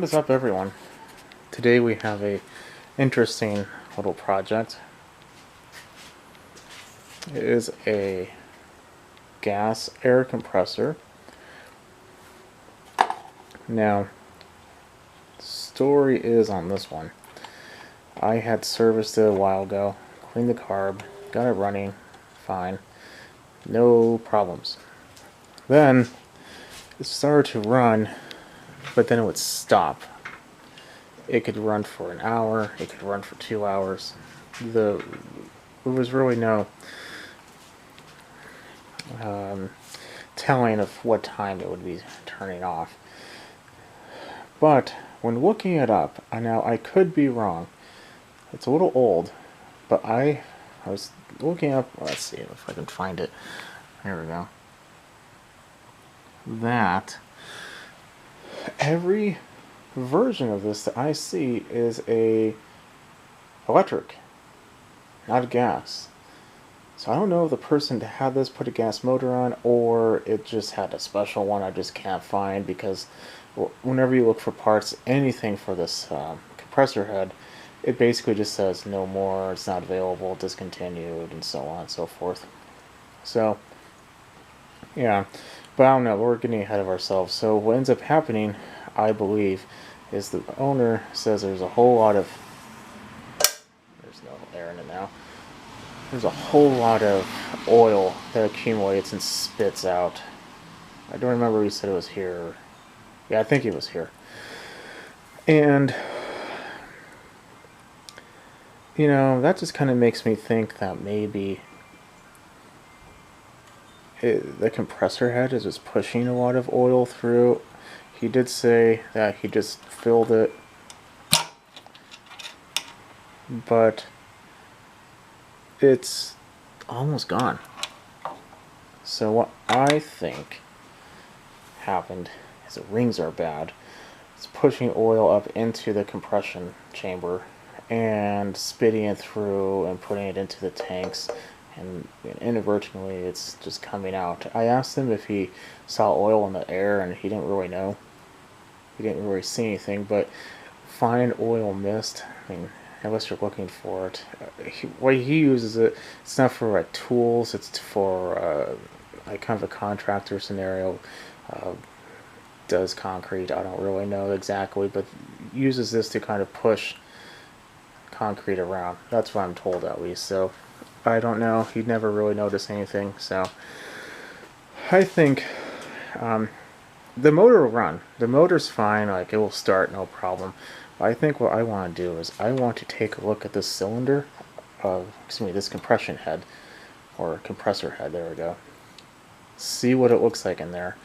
is up, everyone? Today we have a interesting little project. It is a gas air compressor. Now, story is on this one. I had serviced it a while ago, cleaned the carb, got it running, fine, no problems. Then it started to run, but then it would stop. It could run for an hour, it could run for 2 hours. There was really no telling of what time it would be turning off. But when looking it up, now I could be wrong. It's a little old, but I was looking up, let's see if I can find it. There we go. That every version of this that I see is a electric, not a gas. So I don't know if the person that had this put a gas motor on, or it just had a special one I just can't find, because whenever you look for parts, anything for this compressor head, it basically just says no more, it's not available, discontinued, and so on and so forth. So, yeah, but I don't know, we're getting ahead of ourselves. So what ends up happening, I believe, is the owner says there's a whole lot of, there's no air in it now, there's a whole lot of oil that accumulates and spits out. I don't remember, he said it was here. Yeah, I think it was here. And, you know, that just kind of makes me think that maybe the compressor head is just pushing a lot of oil through. He did say that he just filled it, but it's almost gone. So what I think happened is the rings are bad. It's pushing oil up into the compression chamber and spitting it through and putting it into the tanks, and inadvertently it's just coming out. I asked him if he saw oil in the air, and he didn't really know. He didn't really see anything, but fine oil mist, I mean, unless you're looking for it. What he uses it, it's not for like tools, it's for like kind of a contractor scenario. Does concrete, I don't really know exactly, but uses this to kind of push concrete around. That's what I'm told, at least. So I don't know, he'd never really noticed anything. So I think the motor will run. The motor's fine, like it will start, no problem. I think what I want to do is I want to take a look at this cylinder, this compression head, or compressor head, there we go. See what it looks like in there.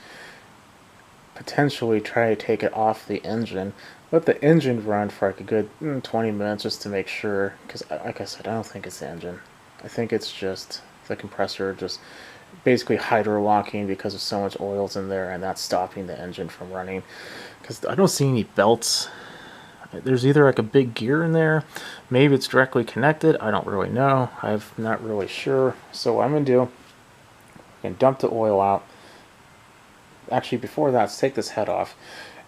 Potentially try to take it off the engine. Let the engine run for like a good 20 minutes just to make sure, because like I said, I don't think it's the engine. I think it's just the compressor just basically hydro-locking because of so much oil's in there, and that's stopping the engine from running. Because I don't see any belts. There's either like a big gear in there, maybe it's directly connected, I don't really know. I'm not really sure. So what I'm going to do, I'm going to dump the oil out. Actually, before that, let's take this head off,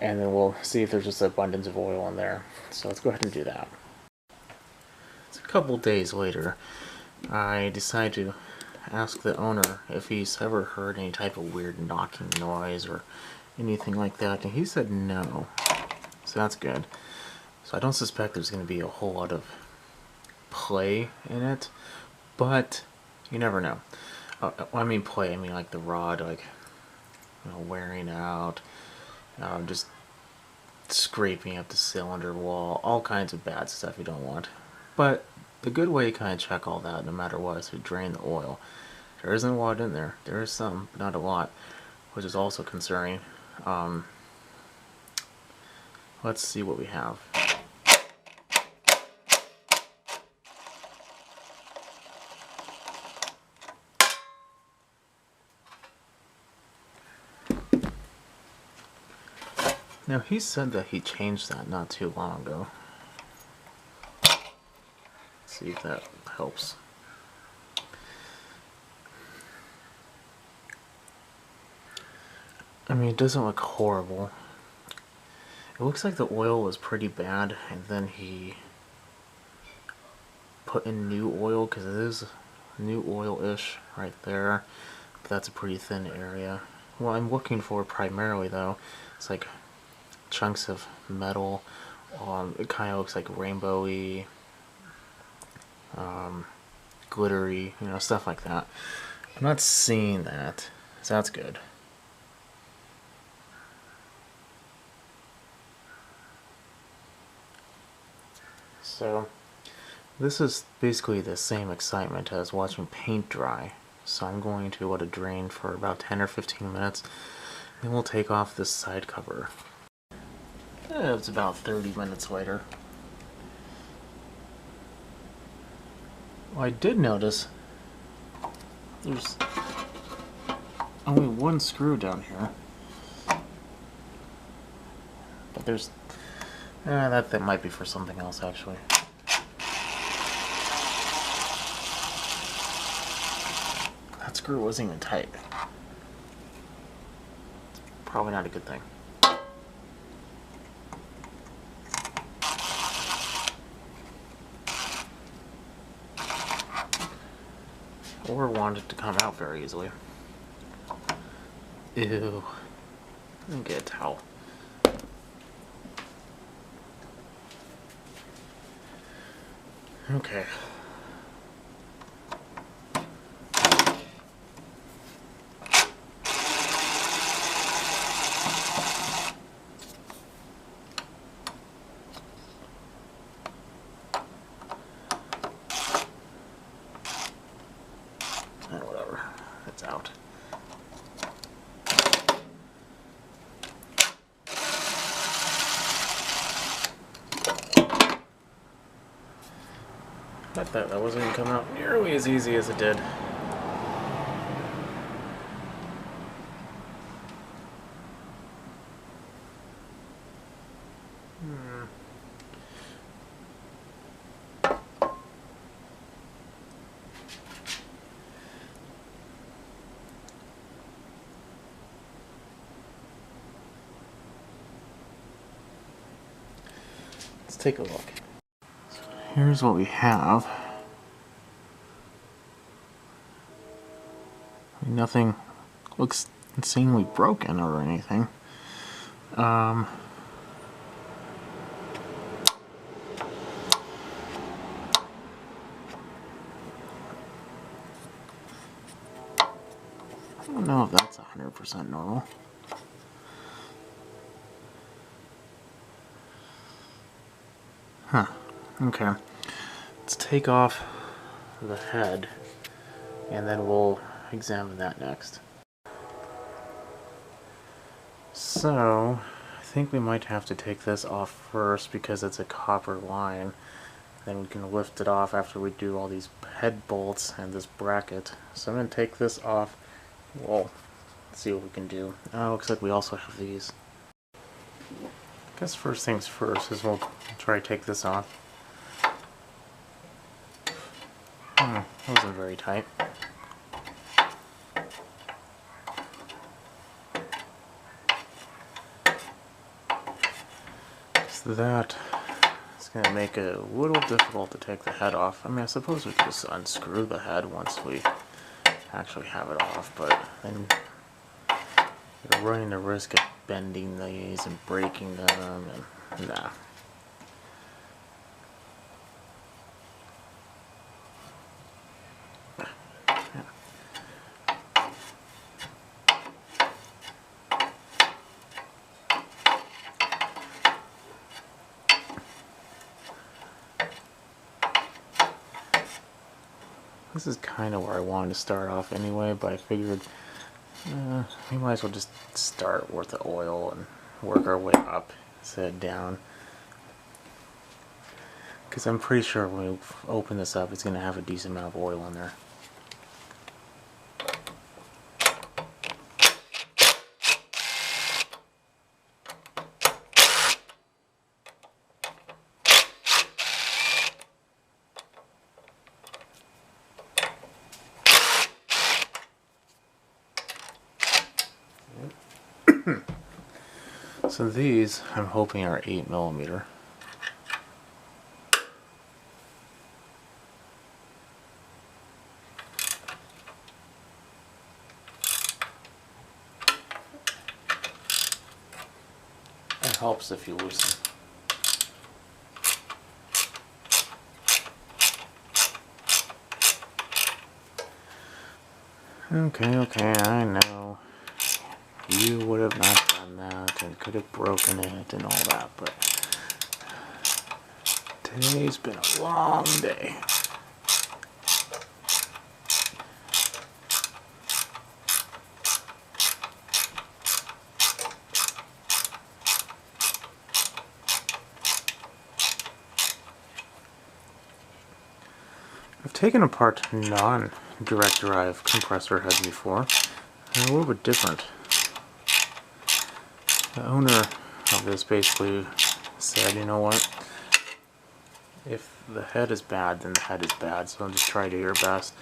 and then we'll see if there's just an abundance of oil in there. So let's go ahead and do that. It's a couple days later. I decide to ask the owner if he's ever heard any type of weird knocking noise or anything like that, and he said no. So that's good. So I don't suspect there's going to be a whole lot of play in it, but you never know. I mean play, I mean like the rod, like, you know, wearing out, just scraping up the cylinder wall, all kinds of bad stuff you don't want. But the good way to kind of check all that, no matter what, is to drain the oil. There isn't a lot in there. There is some, but not a lot, which is also concerning. Let's see what we have. Now, he said that he changed that not too long ago. Let's see if that helps. I mean, it doesn't look horrible. It looks like the oil was pretty bad, and then he put in new oil, because it is new oil-ish right there. But that's a pretty thin area. What I'm looking for primarily, though, it's like chunks of metal. It kind of looks like rainbowy, glittery, you know, stuff like that. I'm not seeing that, so that's good. So this is basically the same excitement as watching paint dry. So I'm going to let it drain for about 10 or 15 minutes. Then we'll take off this side cover. It's about 30 minutes later. Well, I did notice there's only one screw down here. But there's... that might be for something else, actually. That screw wasn't even tight. Probably not a good thing. Or want it to come out very easily. Ew. Let me get a towel. Okay. Whatever. It's out. I thought that wasn't going to come out nearly as easy as it did. Let's take a look. So here's what we have. Nothing looks insanely broken or anything. I don't know if that's 100% normal. Huh. Okay. Let's take off the head, and then we'll examine that next. So, I think we might have to take this off first because it's a copper line. Then we can lift it off after we do all these head bolts and this bracket. So I'm going to take this off. We'll see what we can do. Looks like we also have these. I guess first things first is we'll try to take this off. That wasn't very tight. So that is going to make it a little difficult to take the head off. I mean, I suppose we could just unscrew the head once we actually have it off, but then you're running the risk of bending these and breaking them, and nah. This is kind of where I wanted to start off anyway, but I figured we might as well just start with the oil and work our way up instead of down. Because I'm pretty sure when we open this up, it's going to have a decent amount of oil in there. So these, I'm hoping, are 8mm. It helps if you loosen. Okay, I know. You would have not done that and could have broken it and all that, but today's been a long day. I've taken apart non-direct drive compressor heads before. They're a little bit different. The owner of this basically said, you know what, if the head is bad, then the head is bad, so just try to do your best.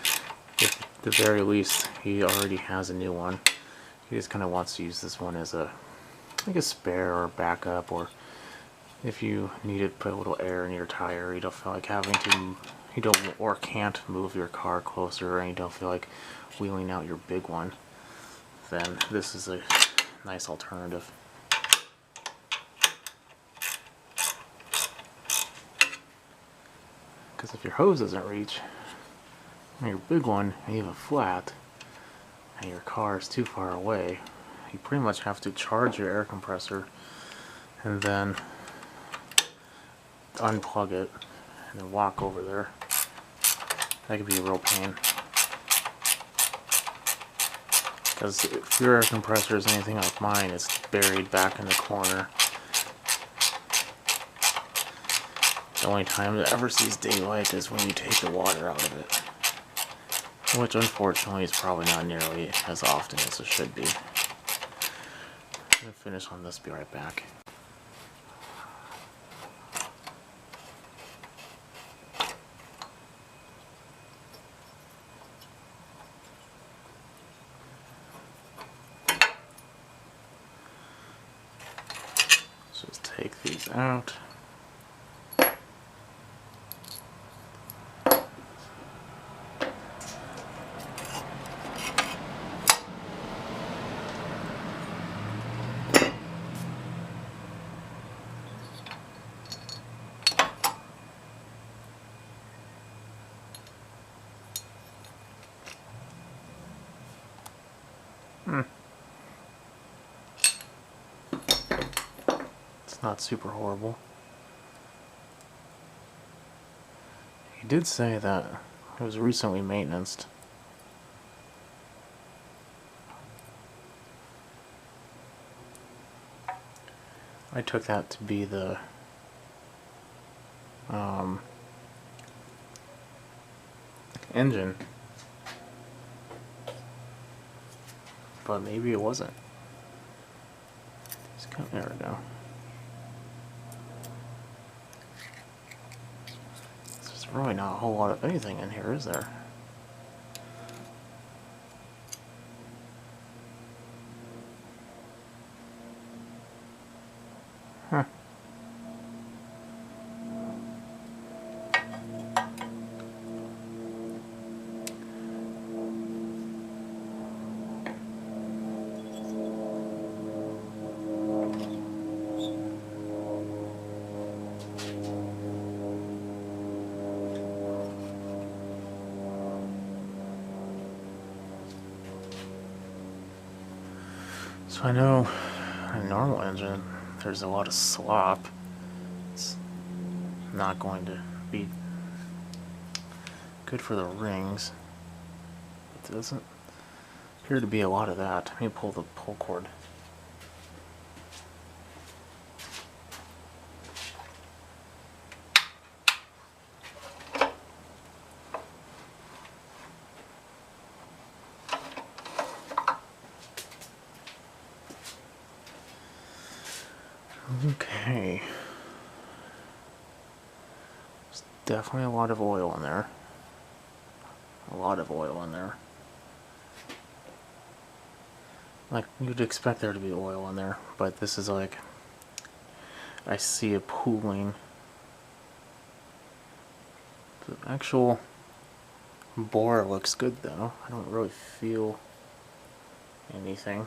If at the very least he already has a new one, he just kind of wants to use this one as a, like a spare or backup, or if you need to put a little air in your tire, you don't feel like having to, you don't or can't move your car closer, and you don't feel like wheeling out your big one, then this is a nice alternative. Because if your hose doesn't reach, and your big one, and you have a flat, and your car is too far away, you pretty much have to charge your air compressor and then unplug it and then walk over there. That could be a real pain. Because if your air compressor is anything like mine, it's buried back in the corner. The only time it ever sees daylight is when you take the water out of it. Which unfortunately is probably not nearly as often as it should be. I'm going to finish on this, be right back. So just take these out. It's not super horrible. He did say that it was recently maintained. I took that to be the engine, but maybe it wasn't. There we go. There's really not a whole lot of anything in here, is there? Huh. So I know in a normal engine there's a lot of slop. It's not going to be good for the rings. It doesn't appear to be a lot of that. Let me pull the pull cord. Okay. There's definitely a lot of oil in there. A lot of oil in there. Like, you'd expect there to be oil in there, but this is like I see it pooling. The actual bore looks good though. I don't really feel anything.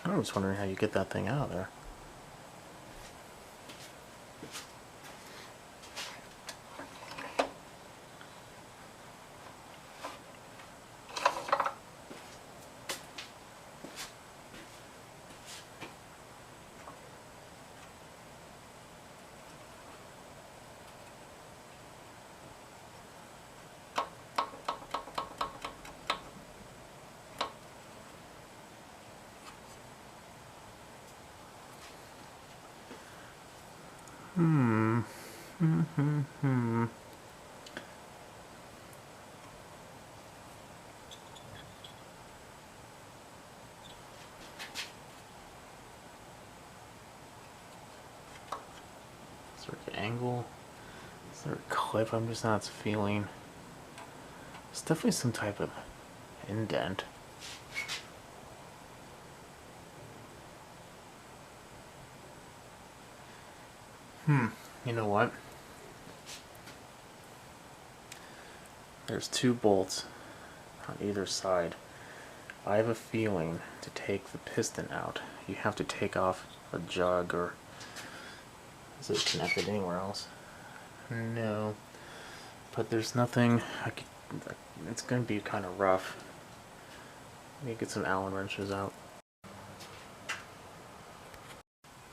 I was wondering how you get that thing out of there. Is there an angle? Is there a clip I'm just not feeling? It's definitely some type of indent. You know what? There's 2 bolts on either side. I have a feeling to take the piston out, you have to take off a jug, or is it connected anywhere else? No. But there's nothing, it's going to be kind of rough. Let me get some Allen wrenches out.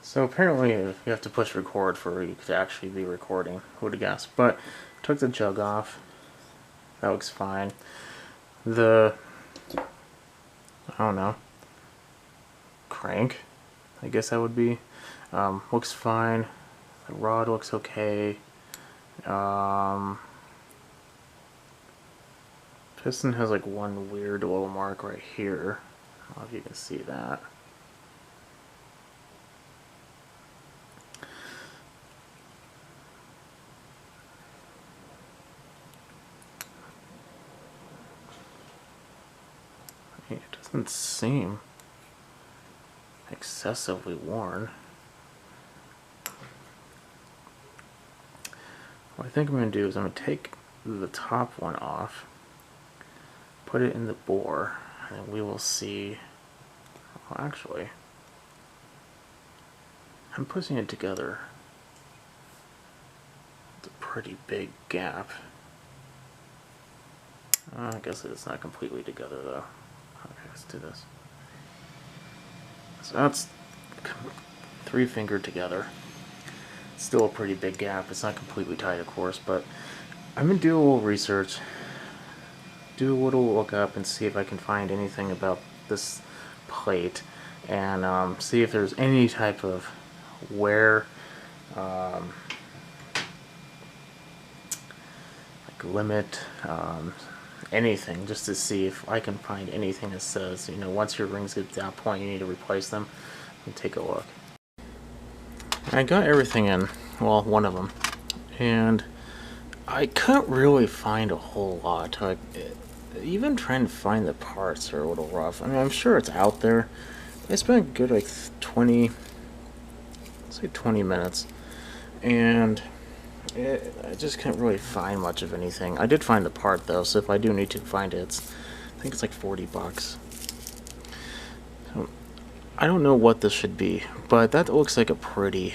So apparently you have to push record for you to actually be recording, who would have guessed. But took the jug off. That looks fine. I don't know, crank, I guess that would be, looks fine. The rod looks okay. Piston has like one weird little mark right here. I don't know if you can see that. It doesn't seem excessively worn. What I think I'm going to do is I'm going to take the top one off, put it in the bore, and we will see. Well, actually, I'm pushing it together. It's a pretty big gap. I guess it's not completely together though. Okay, let's do this. So that's 3 fingered together. Still a pretty big gap. It's not completely tight, of course, but I'm gonna do a little research, do a little look up, and see if I can find anything about this plate, and see if there's any type of wear, like limit, anything, just to see if I can find anything that says, you know, once your rings get to that point, you need to replace them. And take a look. I got everything in, well, one of them, and I couldn't really find a whole lot. Like, even trying to find the parts are a little rough. I mean, I'm sure it's out there. I spent a good like 20 minutes, and I just can't really find much of anything. I did find the part though, so if I do need to find it, I think it's like 40 bucks. So, I don't know what this should be, but that looks like a pretty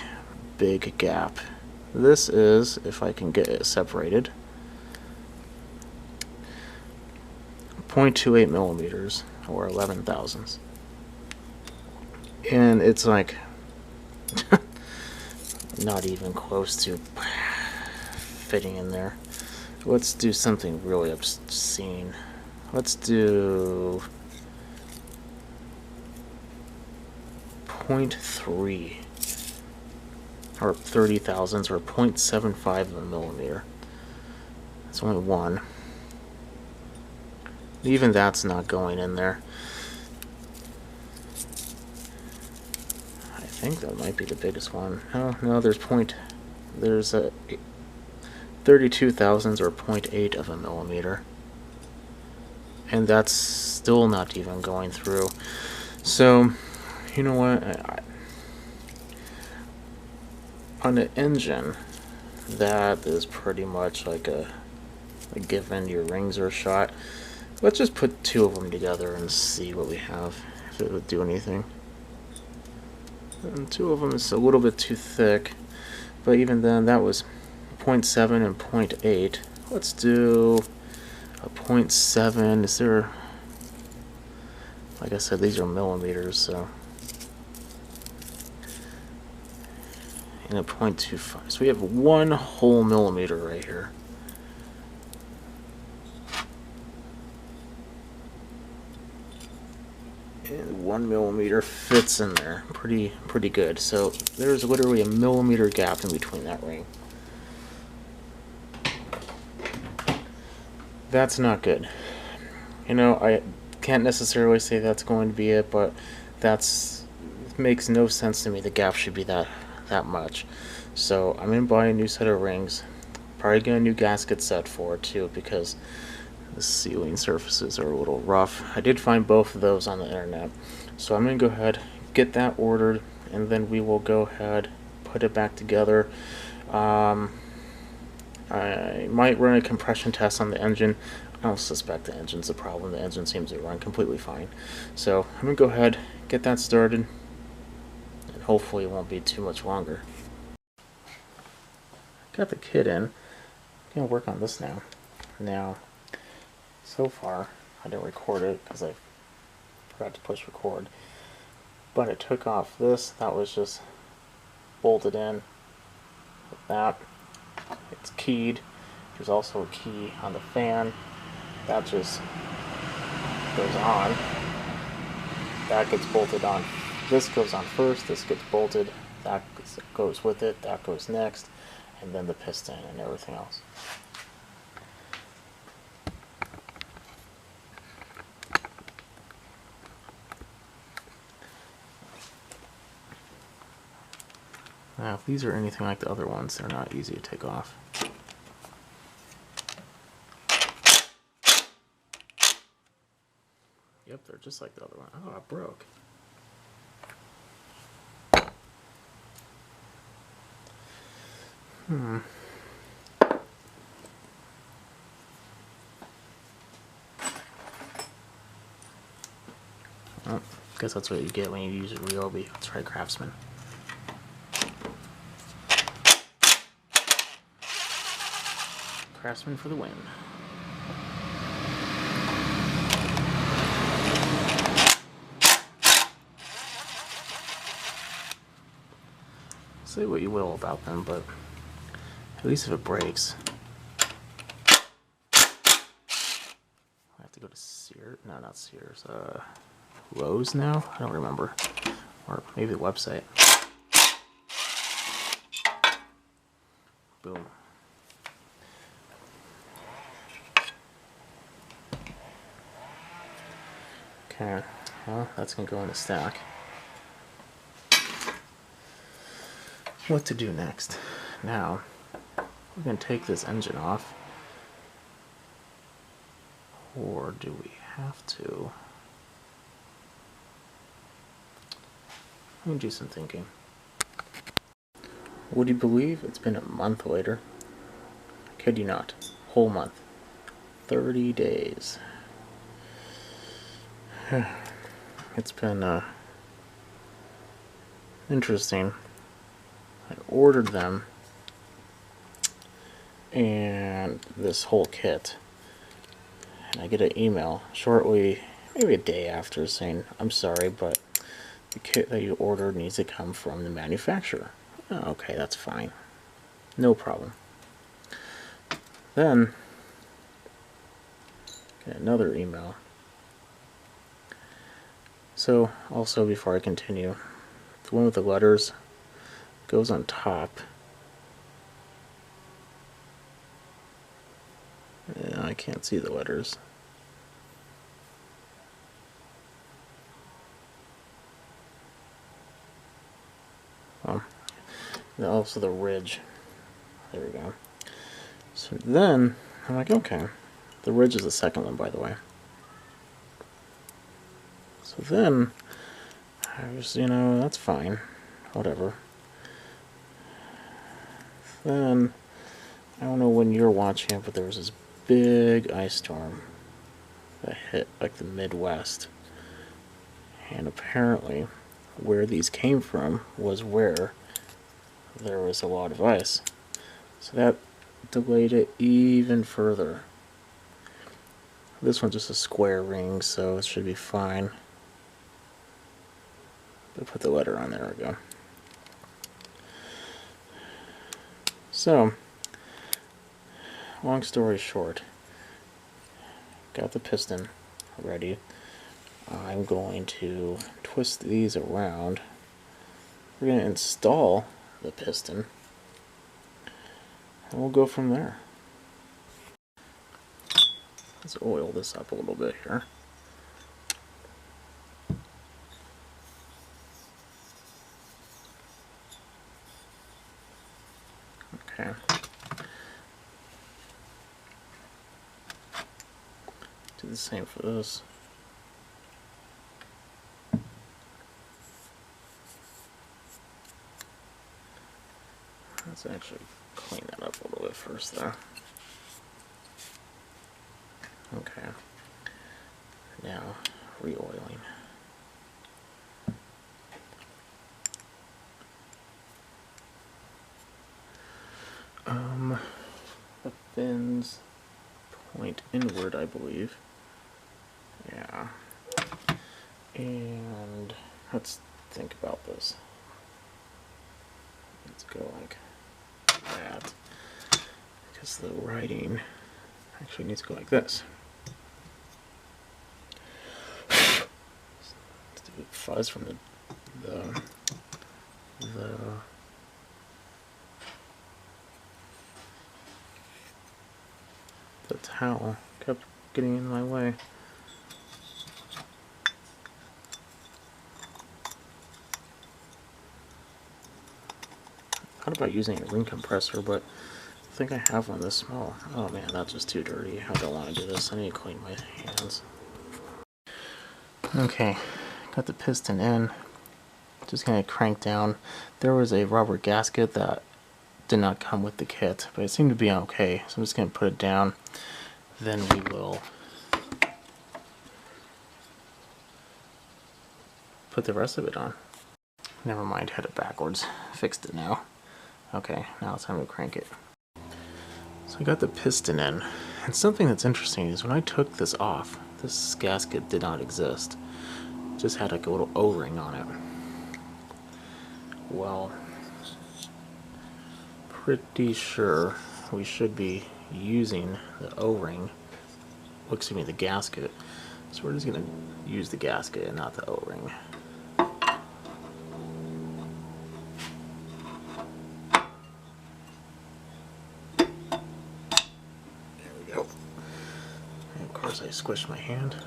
big gap. This is, if I can get it separated, 0.28 millimeters, or 11 thousandths. And it's like not even close to fitting in there. Let's do something really obscene. Let's do 0.3 or 30 thousandths, or 0.75 of a millimeter. It's only one. Even that's not going in there. I think that might be the biggest one. Oh no, there's a 32 thousandths, or 0.8 of a millimeter. and that's still not even going through. So, you know what? On the engine, that is pretty much like a given. Your rings are shot. Let's just put two of them together and see what we have, if it would do anything. And two of them is a little bit too thick, but even then, that was 0.7 and 0.8. Let's do a 0.7. Is there, like I said, these are millimeters, so, and a 0.25. So we have 1 whole millimeter right here. And 1 millimeter fits in there pretty good. So there's literally a millimeter gap in between that ring. That's not good. You know, I can't necessarily say that's going to be it, but it makes no sense to me. The gap should be that much. So I'm gonna buy a new set of rings. Probably get a new gasket set for it too, because the sealing surfaces are a little rough. I did find both of those on the internet, so I'm gonna go ahead, get that ordered, and then we will go ahead, put it back together. I might run a compression test on the engine. I don't suspect the engine's the problem. The engine seems to run completely fine. So I'm gonna go ahead, get that started, and hopefully it won't be too much longer. Got the kit in. I'm gonna work on this now. Now, so far, I didn't record it because I forgot to push record. But I took off this. That was just bolted in with that. It's keyed. There's also a key on the fan. That just goes on. That gets bolted on. This goes on first. This gets bolted. That goes with it. That goes next. And then the piston and everything else. Now, if these are anything like the other ones, they're not easy to take off. Yep, they're just like the other one. Oh, it broke. Oh, guess that's what you get when you use a Ryobi. That's right, Craftsman. Craftsman for the win. Say what you will about them, but at least if it breaks. I have to go to Sears. No, not Sears. Lowe's now? I don't remember. Or maybe the website. Boom. Okay, well, that's gonna go in the stack. What to do next? Now, we're gonna take this engine off. Or do we have to? I'm gonna do some thinking. Would you believe it's been a month later? Kid you not. Whole month. 30 days. It's been interesting. I ordered them and this whole kit, and I get an email shortly, maybe a day after, saying, I'm sorry, but the kit that you ordered needs to come from the manufacturer. Oh, okay, that's fine. No problem. Then, get another email. So, also before I continue, the one with the letters goes on top. Yeah, I can't see the letters. Well, and also the ridge. There we go. So then, I'm like, okay. The ridge is the second one, by the way. So then, I was, that's fine. Whatever. Then, I don't know when you're watching it, but there was this big ice storm that hit like the Midwest. And apparently, where these came from was where there was a lot of ice. So that delayed it even further. This one's just a square ring, so it should be fine. But put the letter on, there we go. So, long story short, got the piston ready. I'm going to twist these around. We're going to install the piston, and we'll go from there. Let's oil this up a little bit here. Okay. Do the same for this. Let's actually clean that up a little bit first, though. Okay. Now, re-oiling. The fins point inward, I believe. Yeah. And let's think about this. Let's go like that. Because the writing actually needs to go like this. Let's do fuzz from the towel kept getting in my way. I thought about using a ring compressor, but I think I have one this small. Oh man, that's just too dirty. I don't want to do this. I need to clean my hands. Okay, got the piston in. Just gonna crank down. There was a rubber gasket that did not come with the kit, but it seemed to be okay. So I'm just gonna put it down. Then we will put the rest of it on. Never mind, had it backwards. Fixed it now. Okay, now it's time to crank it. So I got the piston in, and something that's interesting is when I took this off, this gasket did not exist. It just had like a little O-ring on it. Well, pretty sure we should be using the O-ring, excuse me, the gasket. So we're just gonna use the gasket and not the O-ring. There we go. And of course I squished my hand.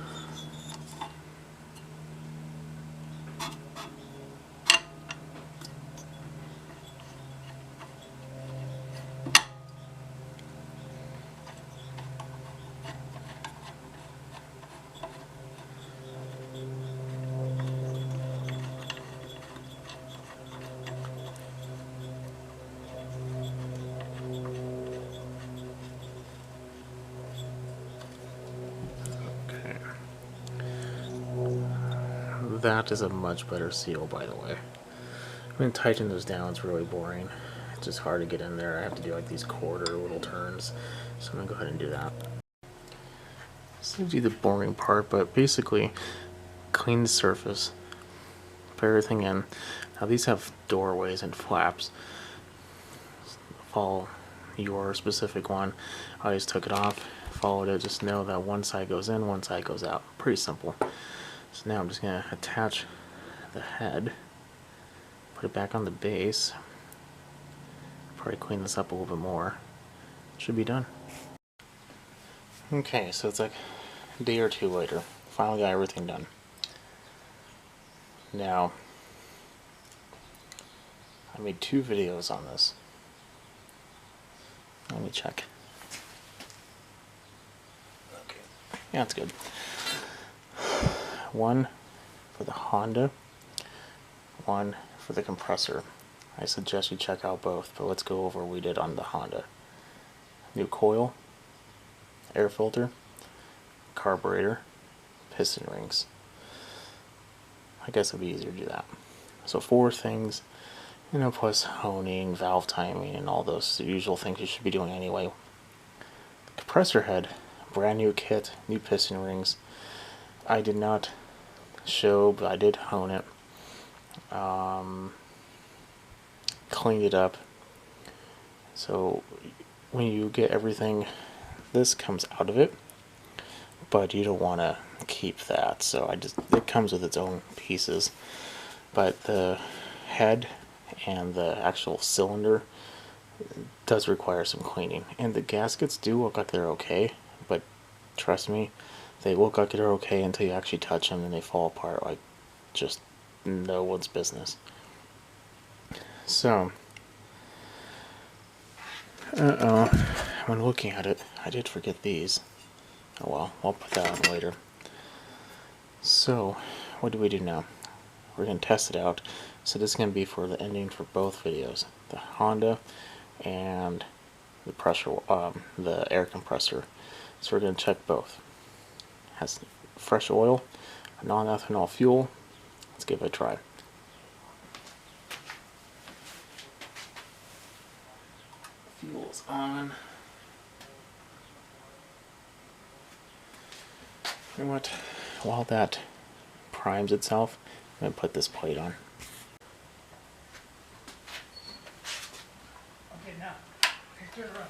That is a much better seal, by the way. I'm going to tighten those down, it's really boring. It's just hard to get in there. I have to do like these quarter little turns. So I'm going to go ahead and do that. So I do the boring part, but basically clean the surface, put everything in. Now these have doorways and flaps. Follow your specific one. I just took it off, followed it, just know that one side goes in, one side goes out. Pretty simple. So now I'm just going to attach the head, put it back on the base, probably clean this up a little bit more. Should be done. Okay, so it's like a day or two later. Finally got everything done. Now, I made 2 videos on this. Let me check. Okay, yeah, it's good. One for the Honda, one for the compressor. I suggest you check out both, but let's go over what we did on the Honda. New coil, air filter, carburetor, piston rings. I guess it'd be easier to do that. So 4 things, plus honing, valve timing, and all those usual things you should be doing anyway. Compressor head, brand new kit, new piston rings. I did not show, but I did hone it. Cleaned it up. So when you get everything, this comes out of it, but you don't want to keep that. So it comes with its own pieces. But the head and the actual cylinder does require some cleaning. And the gaskets do look like they're okay, but trust me, they look like they're okay until you actually touch them and they fall apart like just no one's business. So, when looking at it, I did forget these. Oh well, I'll put that on later. So, what do we do now? We're going to test it out. So this is going to be for the ending for both videos. The Honda and the pressure, the air compressor. So we're going to check both. Has fresh oil, a non-ethanol fuel. Let's give it a try. Fuel's on. You know what? While that primes itself, I'm going to put this plate on. Okay, now, turn around.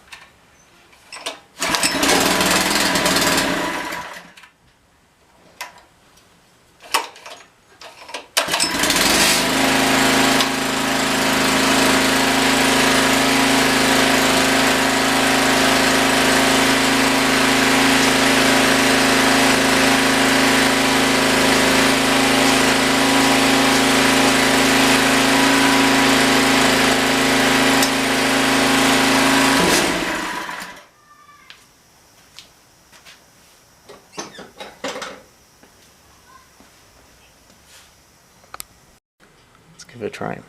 Let's give it a try.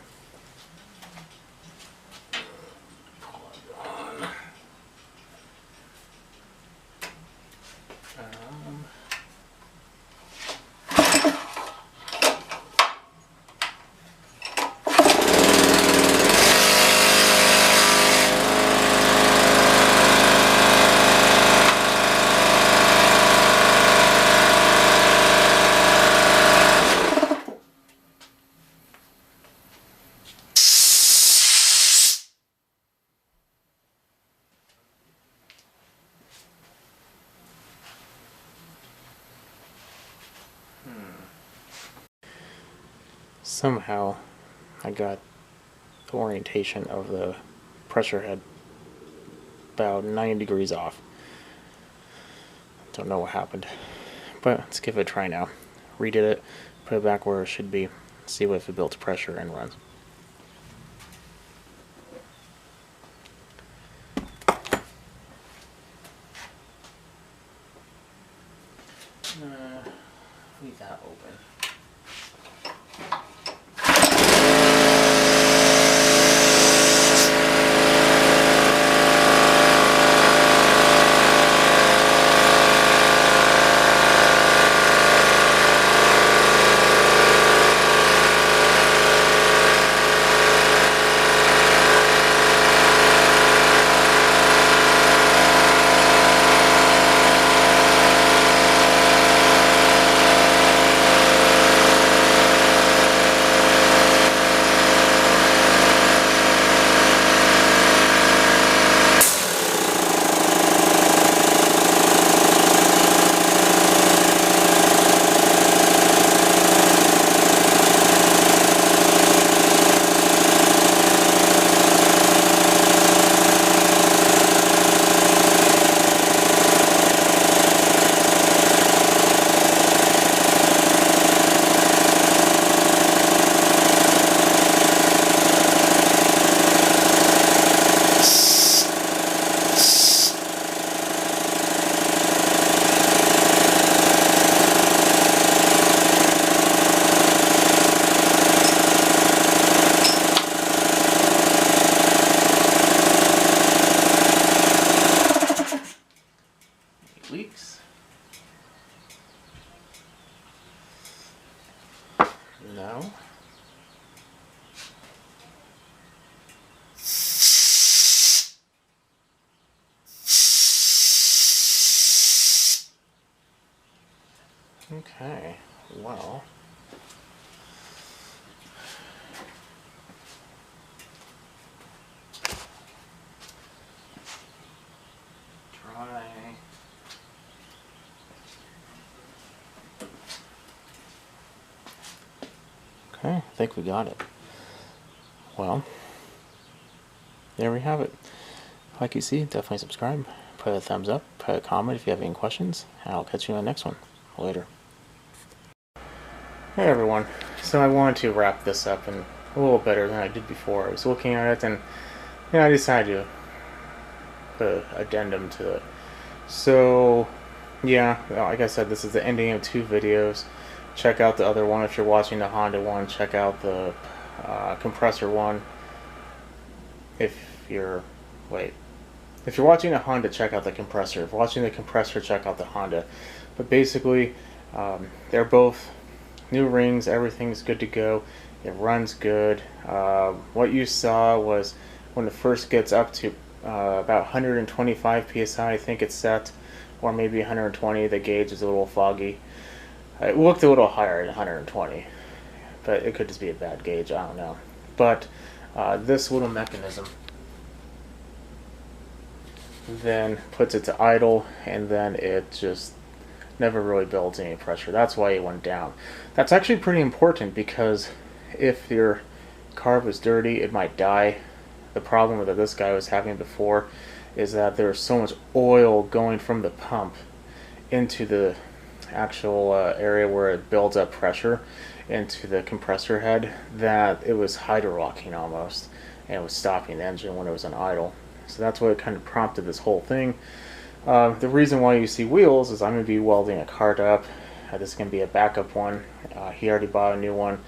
Somehow I got the orientation of the pressure head about 90 degrees off. Don't know what happened, but let's give it a try now. Redid it, put it back where it should be, see if it builds pressure and runs. Leave that open. No. Okay, well. Try. Okay, I think we got it. Well, there we have it. Like you see, definitely subscribe, put a thumbs up, put a comment if you have any questions, and I'll catch you in the next one. Later. Hey everyone. So I wanted to wrap this up and a little better than I did before. I was looking at it and I decided to put an addendum to it. So yeah, like I said, this is the ending of 2 videos. Check out the other one if you're watching the Honda one. Check out the compressor one. If you're if you're watching a Honda, check out the compressor. If you're watching the compressor, check out the Honda. But basically, they're both new rings. Everything's good to go. It runs good. What you saw was when it first gets up to about 125 psi, I think it's set, or maybe 120. The gauge is a little foggy. It looked a little higher than 120, but it could just be a bad gauge. I don't know. But this little mechanism then puts it to idle, and then it just never really builds any pressure. That's why it went down. That's actually pretty important because if your carb was dirty, it might die. The problem that this guy was having before is that there's so much oil going from the pump into the actual area where it builds up pressure into the compressor head that it was hydro-locking almost, and it was stopping the engine when it was on idle. So that's what kind of prompted this whole thing. The reason why you see wheels is I'm going to be welding a cart up. This is going to be a backup one. He already bought a new one,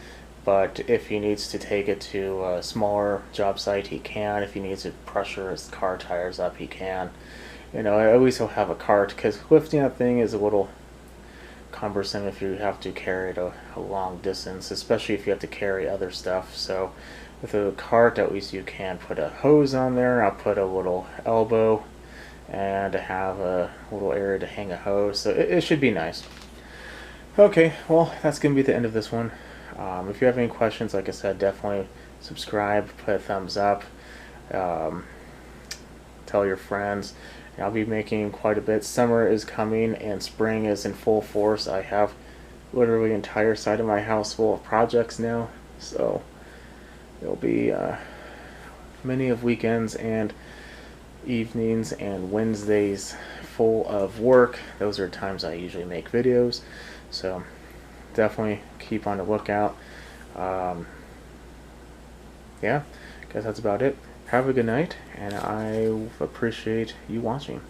but if he needs to take it to a smaller job site, he can. If he needs to pressure his car tires up, he can. At least he'll have a cart, because lifting that thing is a little cumbersome if you have to carry it a long distance, especially if you have to carry other stuff. So with a cart, at least you can put a hose on there. I'll put a little elbow and have a little area to hang a hose, so it should be nice. Okay, well, that's going to be the end of this one. If you have any questions, like I said, definitely subscribe, put a thumbs up, tell your friends. I'll be making quite a bit. Summer is coming and spring is in full force. I have literally the entire side of my house full of projects now, so there'll be many of weekends and evenings and Wednesdays full of work. Those are times I usually make videos, so definitely keep on the lookout. Yeah, guess that's about it. Have a good night, and I appreciate you watching.